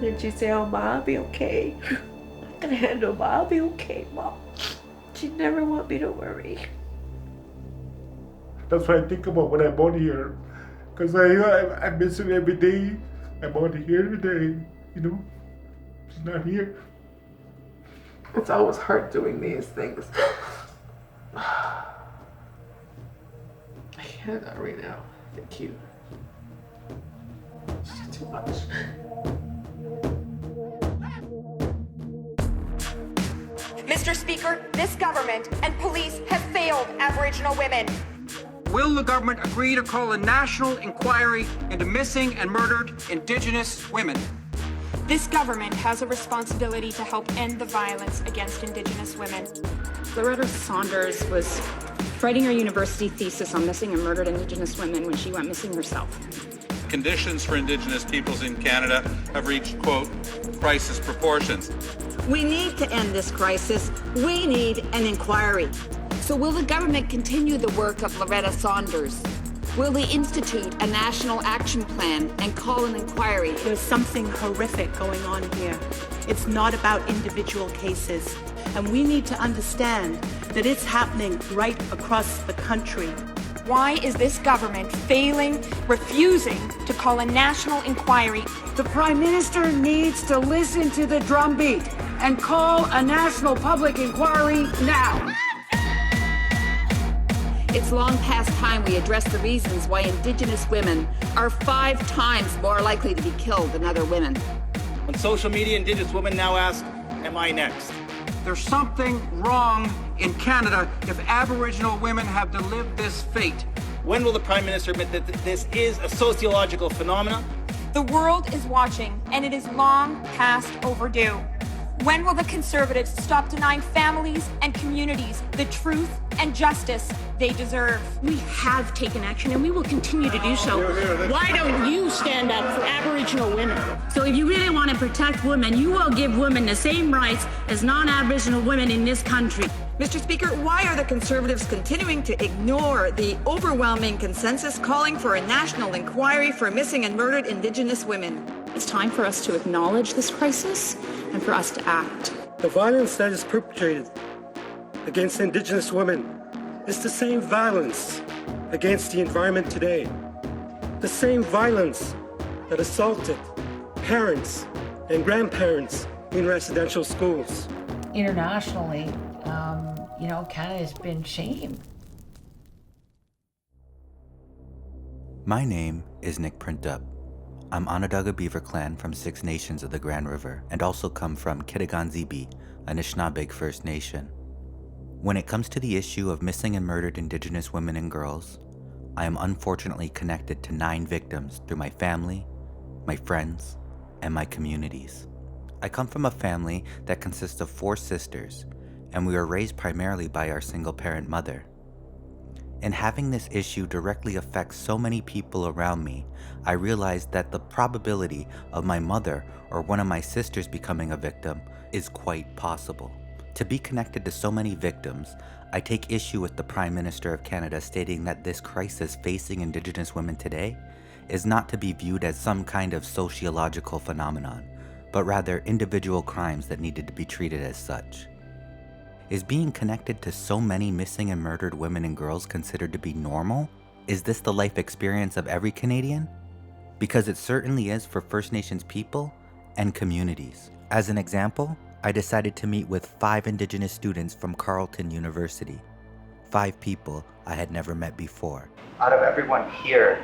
And she said, oh, Ma, I'll be okay. I'm gonna handle Ma, I'll be okay, Mom. She never want me to worry. That's what I think about when I'm on here. Because I miss her every day. I'm on here every day, you know. She's not here. It's always hard doing these things. I cannot right now. Thank you. It's too much. Mr. Speaker, this government and police have failed Aboriginal women. Will the government agree to call a national inquiry into missing and murdered Indigenous women? This government has a responsibility to help end the violence against Indigenous women. Loretta Saunders was writing her university thesis on missing and murdered Indigenous women when she went missing herself. Conditions for Indigenous peoples in Canada have reached, quote, crisis proportions. We need to end this crisis. We need an inquiry. So will the government continue the work of Loretta Saunders? Will they institute a national action plan and call an inquiry? There's something horrific going on here. It's not about individual cases. And we need to understand that it's happening right across the country. Why is this government refusing to call a national inquiry? The Prime Minister needs to listen to the drumbeat and call a national public inquiry now. It's long past time we address the reasons why Indigenous women are 5 times more likely to be killed than other women. On social media, Indigenous women now ask, am I next? There's something wrong in Canada if Aboriginal women have to live this fate. When will the Prime Minister admit that this is a sociological phenomenon? The world is watching, and it is long past overdue. When will the Conservatives stop denying families and communities the truth and justice they deserve? We have taken action and we will continue to do so. Why don't you stand up for Aboriginal women? So if you really want to protect women, you will give women the same rights as non-Aboriginal women in this country. Mr. Speaker, why are the Conservatives continuing to ignore the overwhelming consensus calling for a national inquiry for missing and murdered Indigenous women? It's time for us to acknowledge this crisis and for us to act. The violence that is perpetrated against Indigenous women is the same violence against the environment today. The same violence that assaulted parents and grandparents in residential schools. Internationally, Canada's been shamed. My name is Nick Printup. I'm Onondaga Beaver Clan from 6 Nations of the Grand River and also come from Kitigan-Zibi, Anishinaabe First Nation. When it comes to the issue of missing and murdered Indigenous women and girls, I am unfortunately connected to 9 victims through my family, my friends, and my communities. I come from a family that consists of 4 sisters, and we were raised primarily by our single-parent mother. And having this issue directly affect so many people around me, I realized that the probability of my mother or one of my sisters becoming a victim is quite possible. To be connected to so many victims, I take issue with the Prime Minister of Canada stating that this crisis facing Indigenous women today is not to be viewed as some kind of sociological phenomenon, but rather individual crimes that needed to be treated as such. Is being connected to so many missing and murdered women and girls considered to be normal? Is this the life experience of every Canadian? Because it certainly is for First Nations people and communities. As an example, I decided to meet with 5 Indigenous students from Carleton University. 5 people I had never met before. Out of everyone here,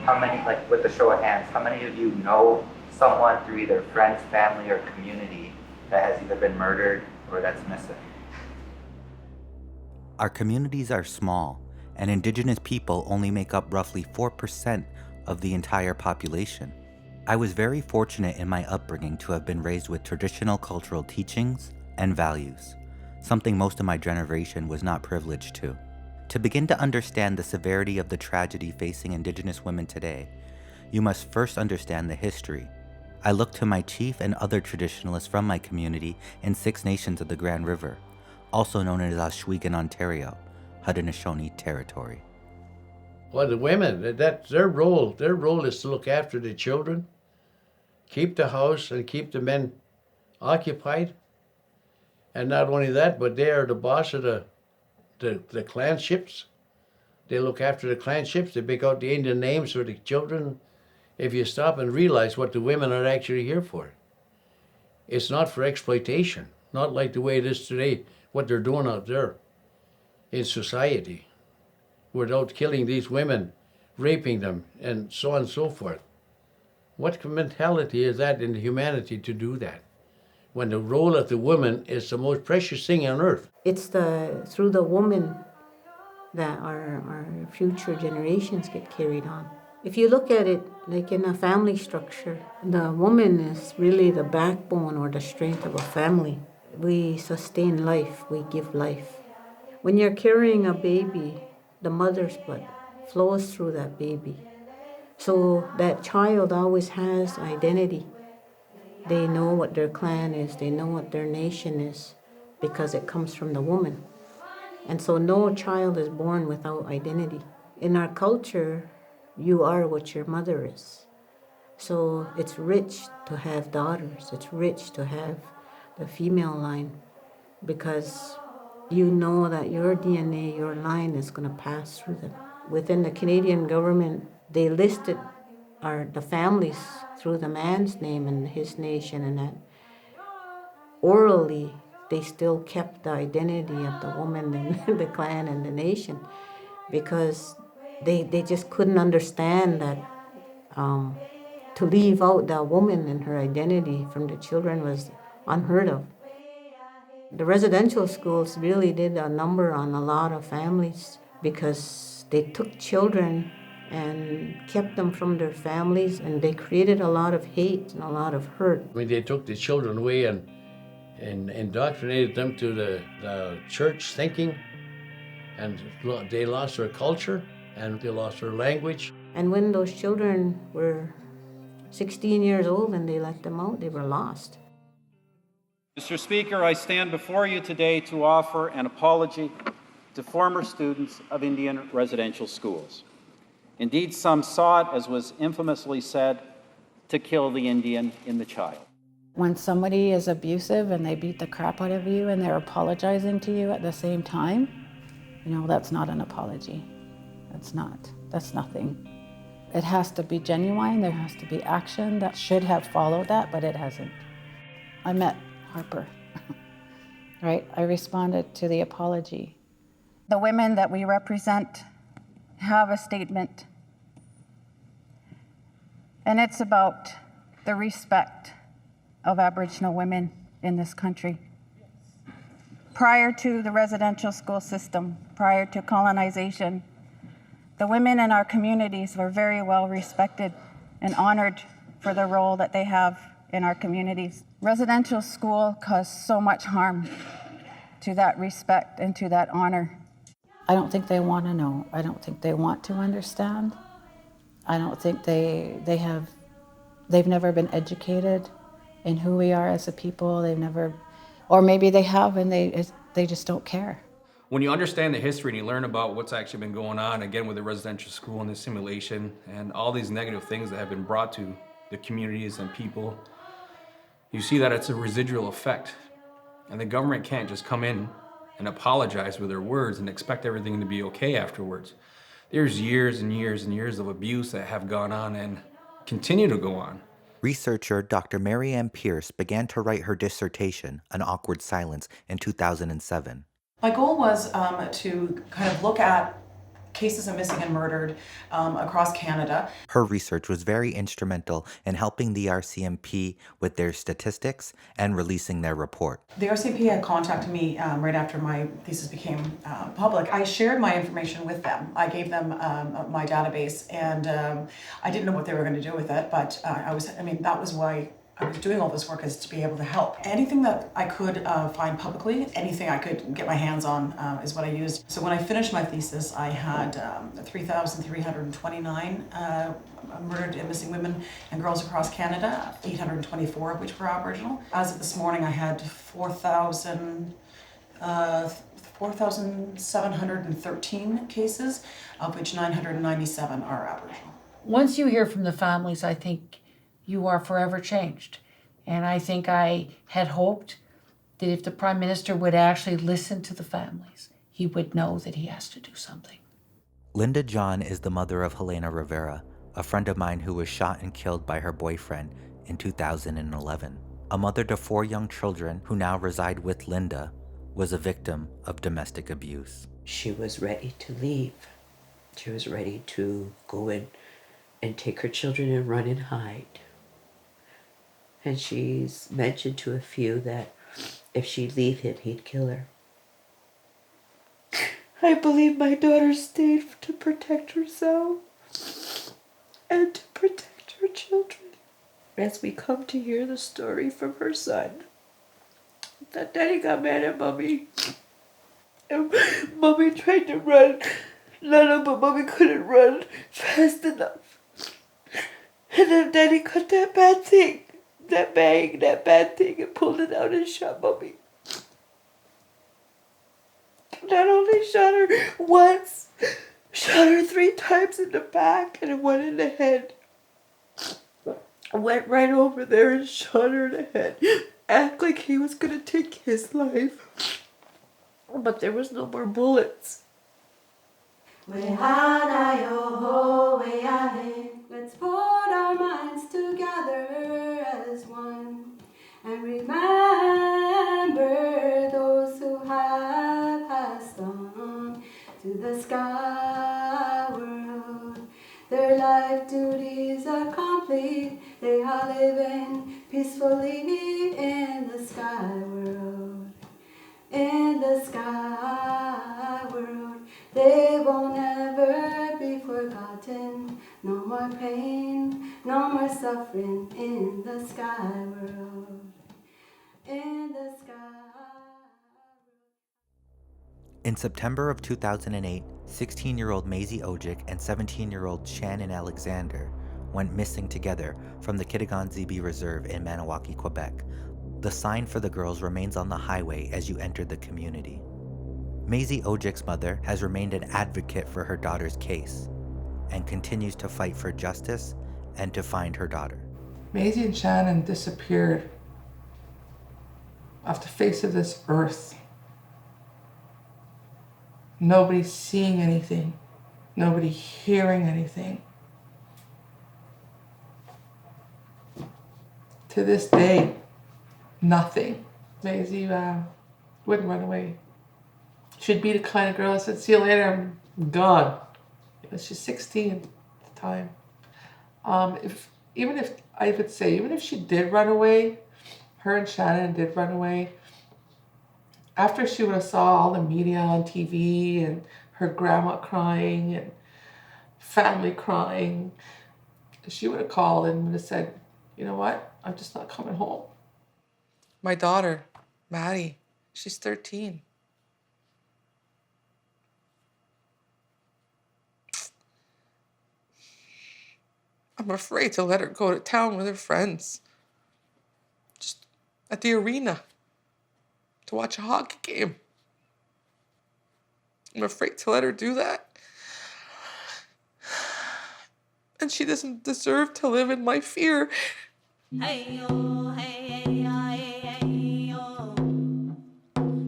how many, with a show of hands, how many of you know someone through either friends, family, or community that has either been murdered or that's missing? Our communities are small, and Indigenous people only make up roughly 4% of the entire population. I was very fortunate in my upbringing to have been raised with traditional cultural teachings and values, something most of my generation was not privileged to. To begin to understand the severity of the tragedy facing Indigenous women today, you must first understand the history. I look to my chief and other traditionalists from my community in 6 Nations of the Grand River, also known as Ohsweken, Ontario, Haudenosaunee territory. Well, the women, that's their role. Their role is to look after the children, keep the house and keep the men occupied. And not only that, but they are the boss of the clanships. They look after the clanships. They pick out the Indian names for the children. If you stop and realize what the women are actually here for, it's not for exploitation, not like the way it is today, what they're doing out there in society, without killing these women, raping them, and so on and so forth. What mentality is that in humanity to do that, when the role of the woman is the most precious thing on earth? It's through the woman that our future generations get carried on. If you look at it like in a family structure, the woman is really the backbone or the strength of a family. We sustain life, we give life. When you're carrying a baby, the mother's blood flows through that baby. So that child always has identity. They know what their clan is, they know what their nation is, because it comes from the woman. And so no child is born without identity. In our culture, you are what your mother is. So it's rich to have daughters, it's rich to have the female line, because you know that your DNA, your line is going to pass through them. Within the Canadian government, they listed the families through the man's name and his nation, and that orally they still kept the identity of the woman and the clan and the nation, because they just couldn't understand that to leave out the woman and her identity from the children was unheard of. The residential schools really did a number on a lot of families, because they took children and kept them from their families, and they created a lot of hate and a lot of hurt. I mean, they took the children away and indoctrinated them to the church thinking, and they lost their culture and they lost their language. And when those children were 16 years old and they let them out, they were lost. Mr. Speaker, I stand before you today to offer an apology to former students of Indian residential schools. Indeed, some sought, as was infamously said, to kill the Indian in the child. When somebody is abusive and they beat the crap out of you and they're apologizing to you at the same time, that's not an apology. That's nothing. It has to be genuine, there has to be action that should have followed that, but it hasn't. I met Harper, right? I responded to the apology. The women that we represent have a statement, and it's about the respect of Aboriginal women in this country. Prior to the residential school system, prior to colonization, the women in our communities were very well respected and honored for the role that they have in our communities. Residential school caused so much harm to that respect and to that honor. I don't think they want to know. I don't think they want to understand. I don't think they've never been educated in who we are as a people. They've never, or maybe they have and they just don't care. When you understand the history and you learn about what's actually been going on, again with the residential school and the simulation and all these negative things that have been brought to the communities and people, you see that it's a residual effect. And the government can't just come in and apologize with their words and expect everything to be okay afterwards. There's years and years and years of abuse that have gone on and continue to go on. Researcher Dr. Mary Ann Pierce began to write her dissertation, An Awkward Silence, in 2007. My goal was to kind of look at cases of missing and murdered across Canada. Her research was very instrumental in helping the RCMP with their statistics and releasing their report. The RCMP had contacted me right after my thesis became public. I shared my information with them. I gave them my database, and I didn't know what they were going to do with it, but that was why I was doing all this work, is to be able to help. Anything that I could find publicly, anything I could get my hands on is what I used. So when I finished my thesis, I had 3,329 murdered and missing women and girls across Canada, 824 of which were Aboriginal. As of this morning, I had 4,713 cases, of which 997 are Aboriginal. Once you hear from the families, I think you are forever changed. And I think I had hoped that if the Prime Minister would actually listen to the families, he would know that he has to do something. Linda John is the mother of Helena Rivera, a friend of mine who was shot and killed by her boyfriend in 2011. A mother to 4 young children who now reside with Linda was a victim of domestic abuse. She was ready to leave. She was ready to go in and take her children and run and hide. And she's mentioned to a few that if she'd leave him, he'd kill her. I believe my daughter stayed to protect herself and to protect her children. As we come to hear the story from her son, that Daddy got mad at Mommy. And Mommy tried to run, but Mommy couldn't run fast enough. And then Daddy cut that bad thing, that bad thing, and pulled it out and shot Mommy. Not only shot her once, shot her 3 times in the back and 1 in the head. Went right over there and shot her in the head. Act like he was gonna take his life. But there was no more bullets. Let's put our minds together as one and remember those who have passed on to the sky world. Their life duties are complete. They are living peacefully in the sky world. In the sky world, they will never be forgotten. No more pain, no more suffering in the sky world. In the sky. In September of 2008, 16-year-old Maisie Ojic and 17-year-old Shannon Alexander went missing together from the Kitigan-Zibi Reserve in Maniwaki, Quebec. The sign for the girls remains on the highway as you enter the community. Maisie Ojic's mother has remained an advocate for her daughter's case and continues to fight for justice and to find her daughter. Maisie and Shannon disappeared off the face of this earth. Nobody's seeing anything. Nobody hearing anything. To this day, nothing. Maisie wouldn't run away. She'd be the kind of girl that said, "See you later, I'm gone." She's 16 at the time. Even if she did run away, her and Shannon did run away, after she would have saw all the media on TV and her grandma crying and family crying, she would have called and would have said, "You know what? I'm just not coming home." My daughter, Maddie, she's 13. I'm afraid to let her go to town with her friends. Just at the arena to watch a hockey game. I'm afraid to let her do that. And she doesn't deserve to live in my fear. Hey-yo, hey-yo.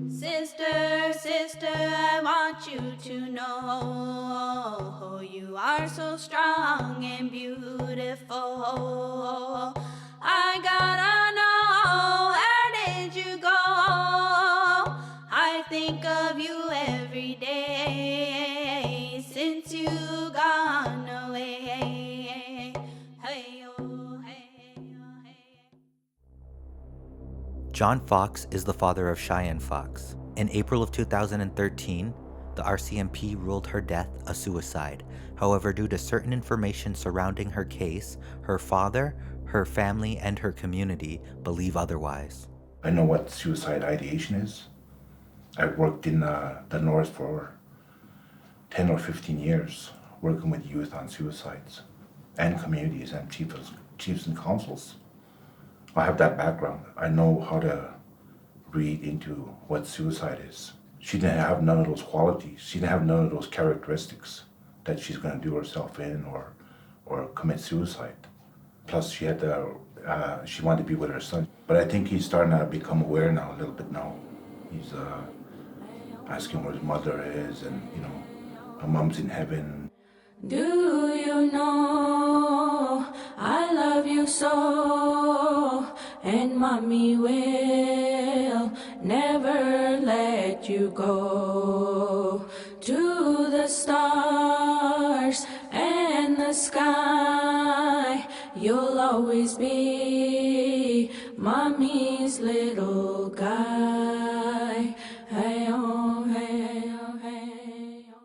Sister, sister, I want you to know you are so strong and beautiful. I gotta know, where did you go? I think of you every day since you gone away. John Fox is the father of Cheyenne Fox. In April of 2013, the RCMP ruled her death a suicide. However, due to certain information surrounding her case, her father, her family, and her community believe otherwise. I know what suicide ideation is. I worked in the North for 10 or 15 years, working with youth on suicides and communities and chiefs and councils. I have that background. I know how to read into what suicide is. She didn't have none of those qualities. She didn't have none of those characteristics that she's going to do herself in or commit suicide. Plus, she had she wanted to be with her son. But I think he's starting to become aware now, a little bit now. He's asking where his mother is, and her mom's in heaven. Do you know I love you so, and mommy will never let you go. To the stars and the sky, you'll always be mommy's little guy. Hey, oh, hey, oh, hey, oh.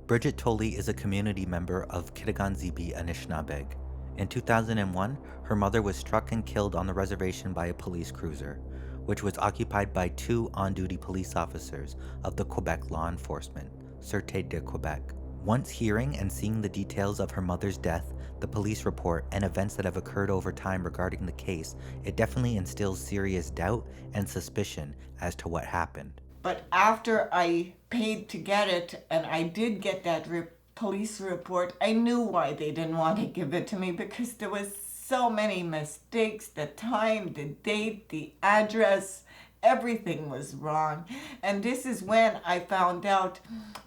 Bridget Tolley is a community member of Kitigan-Zibi Anishinaabeg. In 2001, her mother was struck and killed on the reservation by a police cruiser, which was occupied by 2 on-duty police officers of the Quebec law enforcement, Sûreté de Québec. Once hearing and seeing the details of her mother's death, the police report, and events that have occurred over time regarding the case, it definitely instills serious doubt and suspicion as to what happened. But after I paid to get it, and I did get that police report, I knew why they didn't want to give it to me, because there was so many mistakes. The time, the date, the address, everything was wrong. And this is when I found out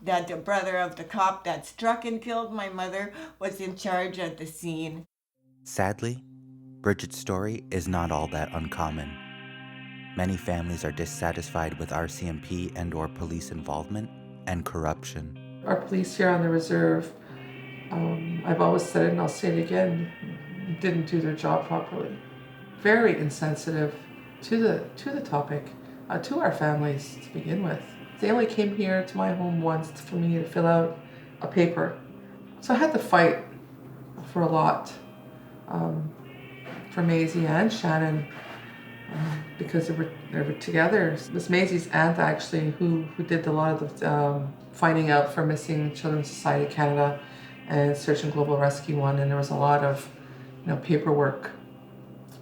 that the brother of the cop that struck and killed my mother was in charge at the scene. Sadly, Bridget's story is not all that uncommon. Many families are dissatisfied with RCMP and/or police involvement and corruption. Our police here on the reserve, I've always said it and I'll say it again, didn't do their job properly. Very insensitive to the topic, to our families to begin with. They only came here to my home once for me to fill out a paper. So I had to fight for a lot, for Maisie and Shannon, because they were together. Miss Maisie's aunt actually, who did a lot of the finding out for Missing Children's Society of Canada and Search and Global Rescue one, and there was a lot of paperwork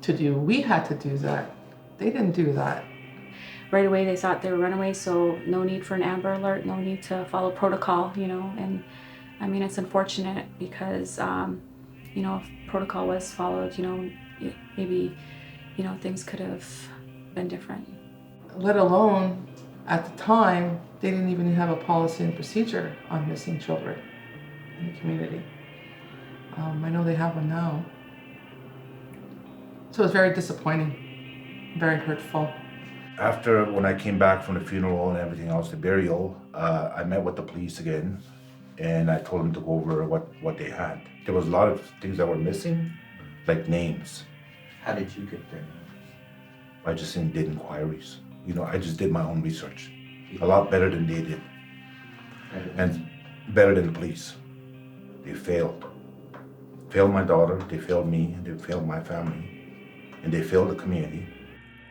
to do. We had to do that. They didn't do that. Right away they thought they were runaways, so no need for an Amber Alert, no need to follow protocol, and I mean, it's unfortunate because, if protocol was followed, maybe, things could have been different. Let alone, at the time, they didn't even have a policy and procedure on missing children in the community. I know they have one now. So it was very disappointing, very hurtful. After, when I came back from the funeral and everything else, the burial, I met with the police again, and I told them to go over what they had. There was a lot of things that were missing, like names. How did you get their names? I just did inquiries. I just did my own research. A lot better than they did. And better than the police. They failed. Failed my daughter, they failed me, and they failed my family, and they failed the community.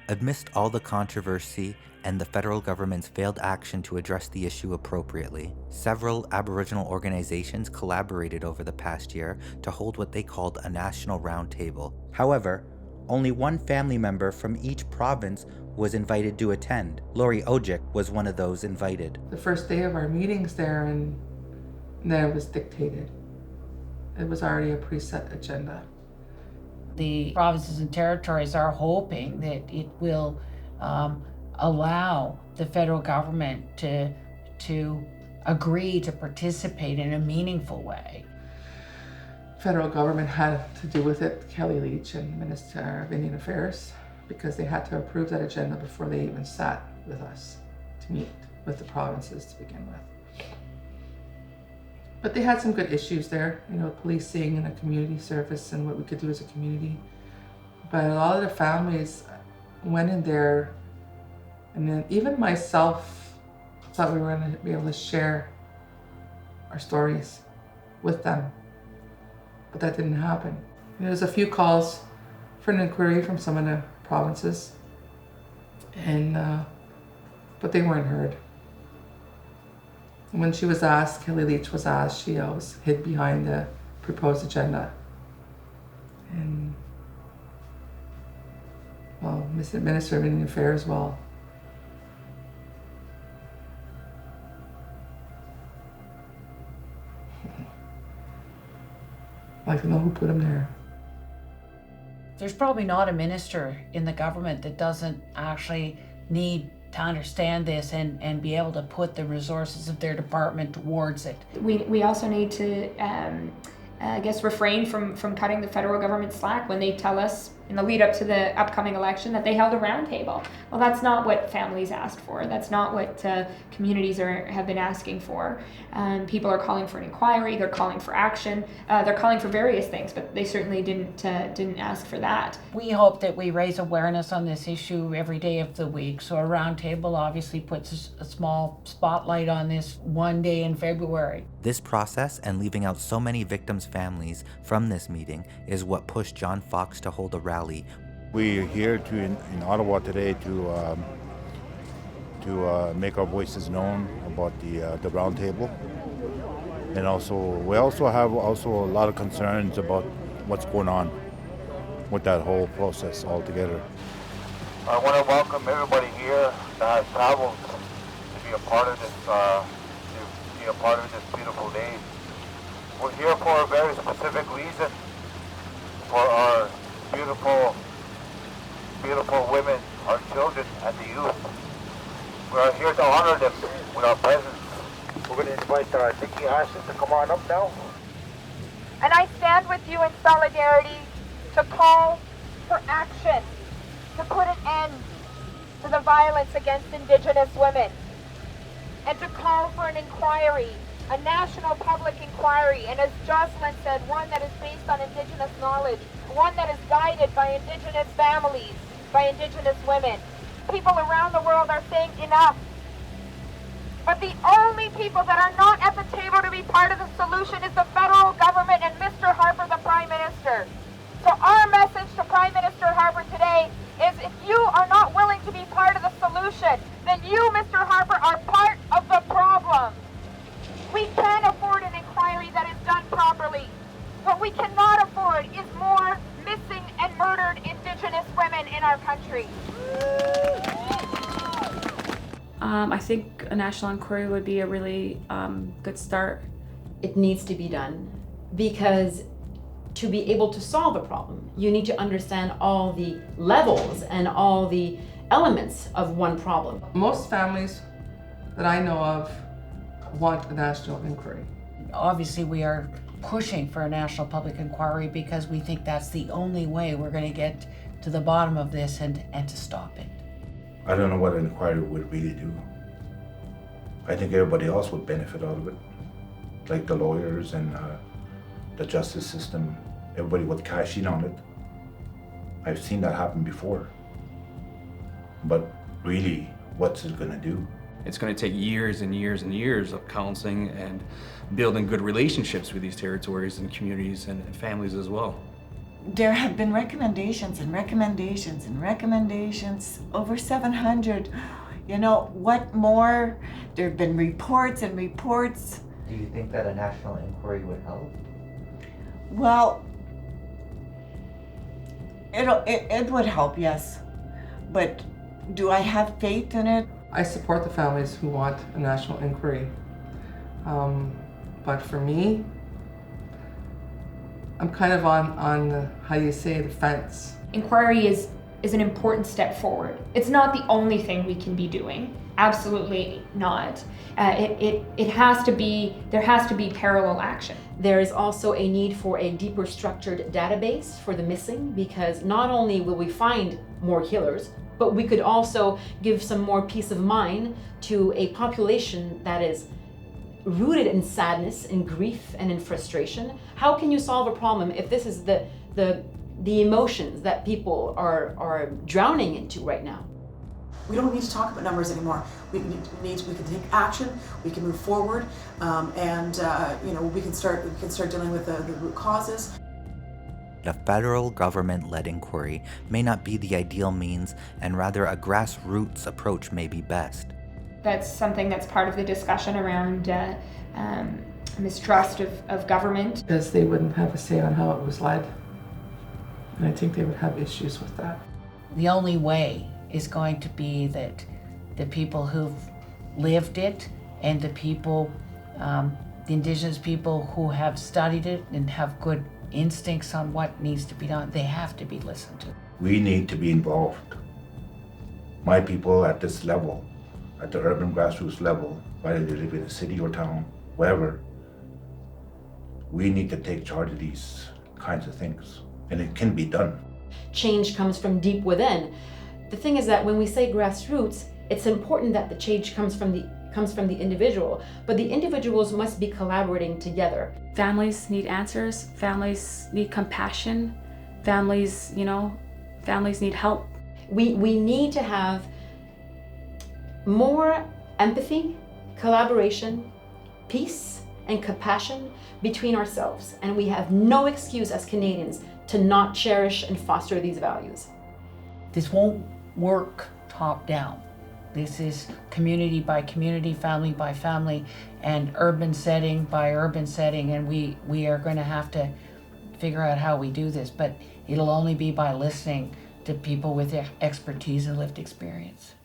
Amidst all the controversy and the federal government's failed action to address the issue appropriately, several Aboriginal organizations collaborated over the past year to hold what they called a national roundtable. However, only one family member from each province was invited to attend. Lori Ojic was one of those invited. The first day of our meetings there, and then it was dictated. It was already a preset agenda. The provinces and territories are hoping that it will allow the federal government to agree to participate in a meaningful way. Federal government had to do with it, Kelly Leach and Minister of Indian Affairs, because they had to approve that agenda before they even sat with us to meet with the provinces to begin with. But they had some good issues there, policing and a community service and what we could do as a community. But a lot of the families went in there, and then even myself thought we were going to be able to share our stories with them. But that didn't happen. There was a few calls for an inquiry from some of the provinces, and but they weren't heard. When she was asked, Kelly Leach was asked, she always hid behind the proposed agenda. And, well, Minister of Indian Affairs, well, like like to know who put them there. There's probably not a minister in the government that doesn't actually need to understand this and be able to put the resources of their department towards it. We also need to, I guess, refrain from cutting the federal government slack when they tell us in the lead up to the upcoming election that they held a roundtable. Well, that's not what families asked for. That's not what communities have been asking for. People are calling for an inquiry. They're calling for action. They're calling for various things, but they certainly didn't ask for that. We hope that we raise awareness on this issue every day of the week. So a roundtable obviously puts a small spotlight on this one day in February. This process and leaving out so many victims' families from this meeting is what pushed John Fox to hold a rally. We're here in Ottawa today to make our voices known about the roundtable, and we also have a lot of concerns about what's going on with that whole process altogether. I want to welcome everybody here that has traveled to be a part of this beautiful day. We're here for a very specific reason, for our beautiful women, our children, and the youth. We are here to honor them with our presence. We're going to invite Nikki Asst to come on up now. And I stand with you in solidarity to call for action, to put an end to the violence against Indigenous women, and to call for an inquiry, a national public inquiry, and as Jocelyn said, one that is based on Indigenous knowledge, one that is guided by Indigenous families, by Indigenous women. People around the world are saying enough. But the only people that are not at the table to be part of the solution is the federal government and Mr. Harper, the Prime Minister. So our message to Prime Minister Harper today is if you are not willing to be part of the solution, then you, Mr. Harper, are part of the problem. We can't afford an inquiry that is done properly. What we cannot afford is more missing and murdered Indigenous women in our country. I think a national inquiry would be a really good start. It needs to be done because to be able to solve a problem, you need to understand all the levels and all the elements of one problem. Most families that I know of want a national inquiry. Obviously, we are pushing for a national public inquiry because we think that's the only way we're going to get to the bottom of this and to stop it. I don't know what an inquiry would really do. I think everybody else would benefit out of it, like the lawyers and the justice system. Everybody would cash in on it. I've seen that happen before. But really, what's it going to do? It's going to take years and years and years of counseling and building good relationships with these territories and communities and families as well. There have been recommendations and recommendations and recommendations, over 700. You know, what more? There have been reports and reports. Do you think that a national inquiry would help? Well, it would help, yes. But do I have faith in it? I support the families who want a national inquiry. But for me, I'm kind of on the, how you say, the fence. Inquiry is an important step forward. It's not the only thing we can be doing. Absolutely not. It has to be, there has to be parallel action. There is also a need for a deeper structured database for the missing, because not only will we find more killers, but we could also give some more peace of mind to a population that is rooted in sadness, in grief, and in frustration. How can you solve a problem if this is the emotions that people are drowning into right now? We don't need to talk about numbers anymore. We can take action. We can move forward, and we can start dealing with the root causes. A federal government-led inquiry may not be the ideal means, and rather a grassroots approach may be best. That's something that's part of the discussion around mistrust of government. Because they wouldn't have a say on how it was led. And I think they would have issues with that. The only way is going to be that the people who've lived it and the people, the Indigenous people who have studied it and have good instincts on what needs to be done, they have to be listened to. We need to be involved. My people at this level, at the urban grassroots level, whether they live in a city or town, wherever, we need to take charge of these kinds of things, and it can be done. Change comes from deep within. The thing is that when we say grassroots, it's important that the change comes from the individual, but the individuals must be collaborating together. Families need answers, families need compassion, families need help. We need to have more empathy, collaboration, peace, and compassion between ourselves, and we have no excuse as Canadians to not cherish and foster these values. This won't work top down. This is community by community, family by family, and urban setting by urban setting, and we are going to have to figure out how we do this, but it'll only be by listening to people with expertise and lived experience.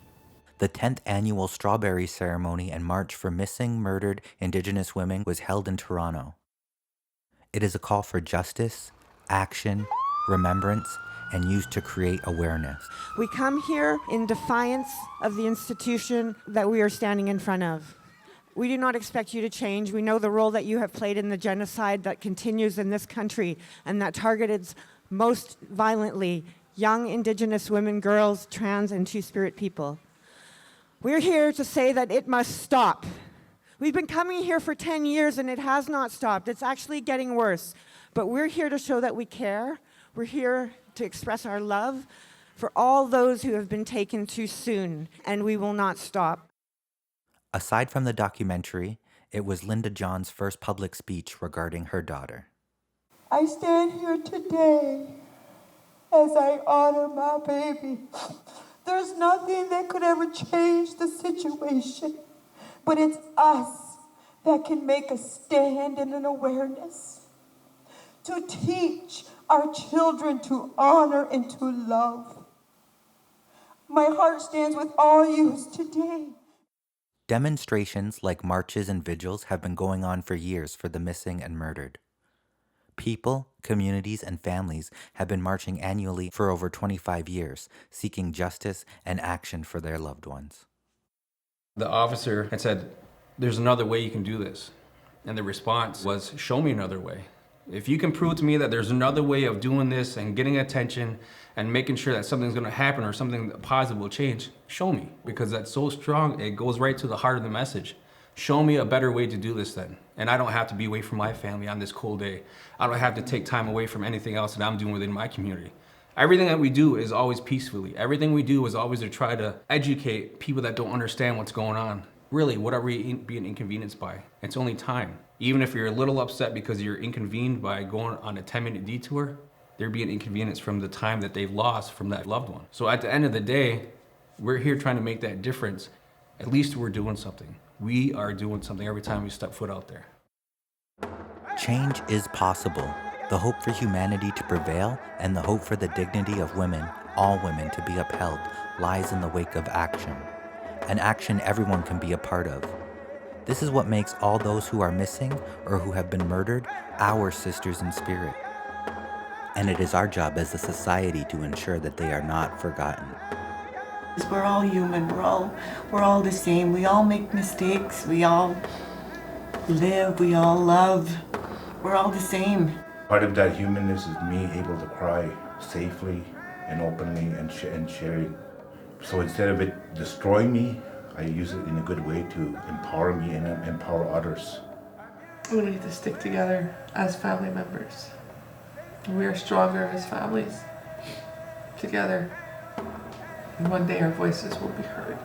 The 10th annual Strawberry Ceremony and March for Missing, Murdered Indigenous Women was held in Toronto. It is a call for justice, action, remembrance, and used to create awareness. We come here in defiance of the institution that we are standing in front of. We do not expect you to change. We know the role that you have played in the genocide that continues in this country and that targeted most violently young Indigenous women, girls, trans, and Two-Spirit people. We're here to say that it must stop. We've been coming here for 10 years and it has not stopped. It's actually getting worse. But we're here to show that we care. We're here to express our love for all those who have been taken too soon, and we will not stop. Aside from the documentary, it was Linda John's first public speech regarding her daughter. I stand here today as I honor my baby. There's nothing that could ever change the situation, but it's us that can make a stand and an awareness to teach our children to honor and to love. My heart stands with all youths today. Demonstrations like marches and vigils have been going on for years for the missing and murdered. People, communities, and families have been marching annually for over 25 years, seeking justice and action for their loved ones. The officer had said, "There's another way you can do this." And the response was, "Show me another way. If you can prove to me that there's another way of doing this and getting attention and making sure that something's gonna happen or something positive will change, show me." Because that's so strong, it goes right to the heart of the message. Show me a better way to do this then. And I don't have to be away from my family on this cold day. I don't have to take time away from anything else that I'm doing within my community. Everything that we do is always peacefully. Everything we do is always to try to educate people that don't understand what's going on. Really, what are we being inconvenienced by? It's only time. Even if you're a little upset because you're inconvened by going on a 10-minute detour, they're being inconvenienced from the time that they've lost from that loved one. So at the end of the day, we're here trying to make that difference. At least we're doing something. We are doing something every time we step foot out there. Change is possible. The hope for humanity to prevail and the hope for the dignity of women, all women, to be upheld lies in the wake of action. An action everyone can be a part of. This is what makes all those who are missing or who have been murdered our sisters in spirit. And it is our job as a society to ensure that they are not forgotten. We're all human, we're all the same. We all make mistakes, we all live, we all love. We're all the same. Part of that humanness is me able to cry safely and openly and sharing. So instead of it destroying me, I use it in a good way to empower me and empower others. We need to stick together as family members. We are stronger as families together. And one day our voices will be heard.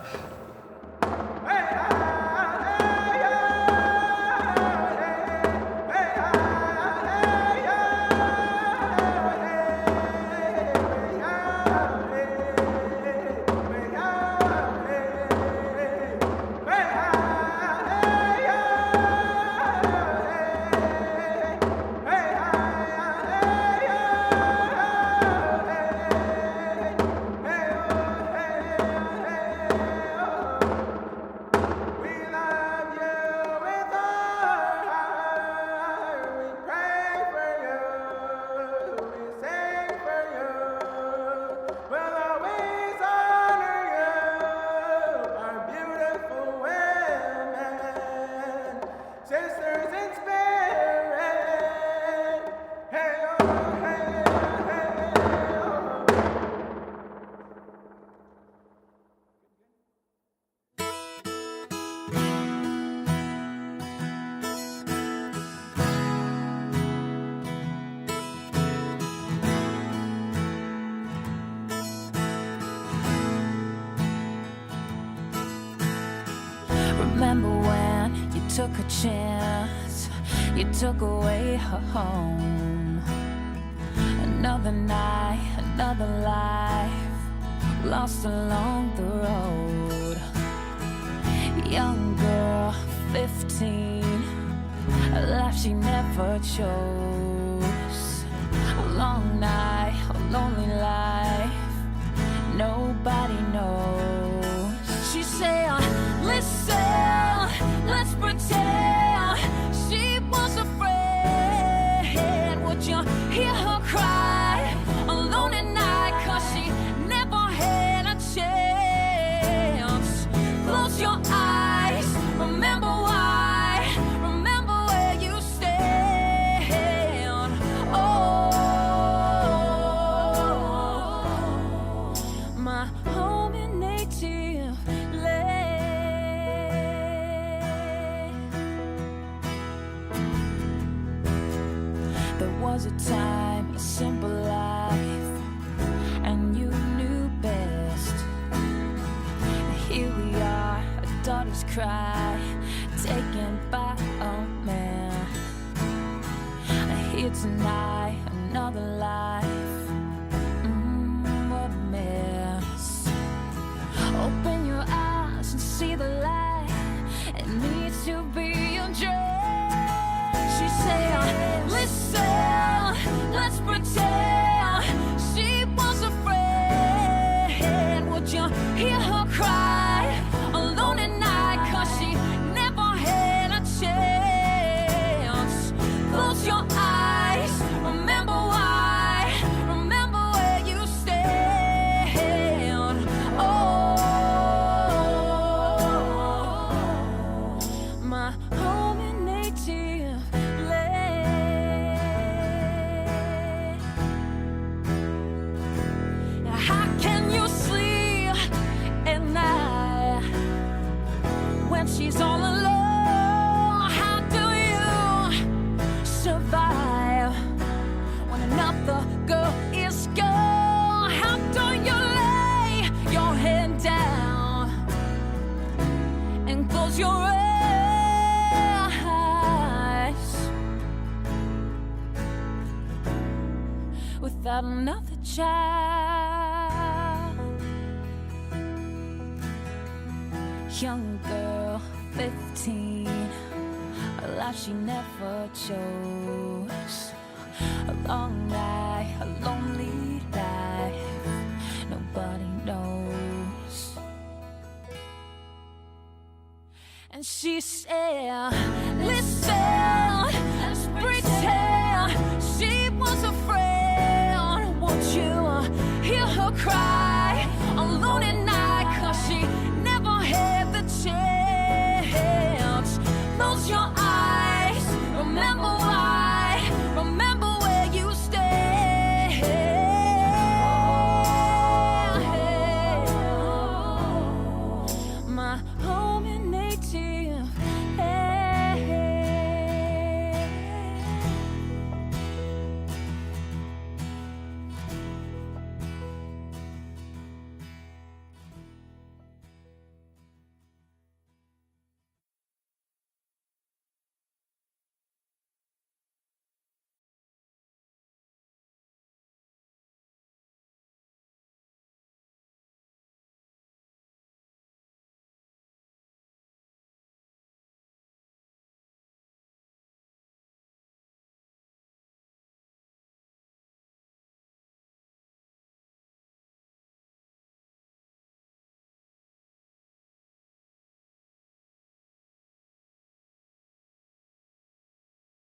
took a chance, you took away her home. Another night, another life, lost along the road. Young girl, 15, a life she never chose. A long night, a lonely life, nobody knows. She said, listen, let's pretend she was afraid. Would you hear her cry alone at night? 'Cause she never had a chance. Close your eyes, remember why, remember where you stand. Oh, my home and native land. There was a time, a simple life, and you knew best. Here we are, our daughters cry, taken by a man. Here tonight, another life, what a mess. Open your eyes and see the light, it needs to be addressed. She said, listen, let's pretend she was afraid. Would you hear her cry alone at night? 'Cause she never had a chance. Close your eyes, remember why, remember where you stand. Oh, my home and native land. How can you sleep at night when she's all alone? How do you survive when another girl is gone? How do you lay your head down and close your eyes without another child? Young girl, 15, a life she never chose. A long night, a lonely life, nobody knows. And she said,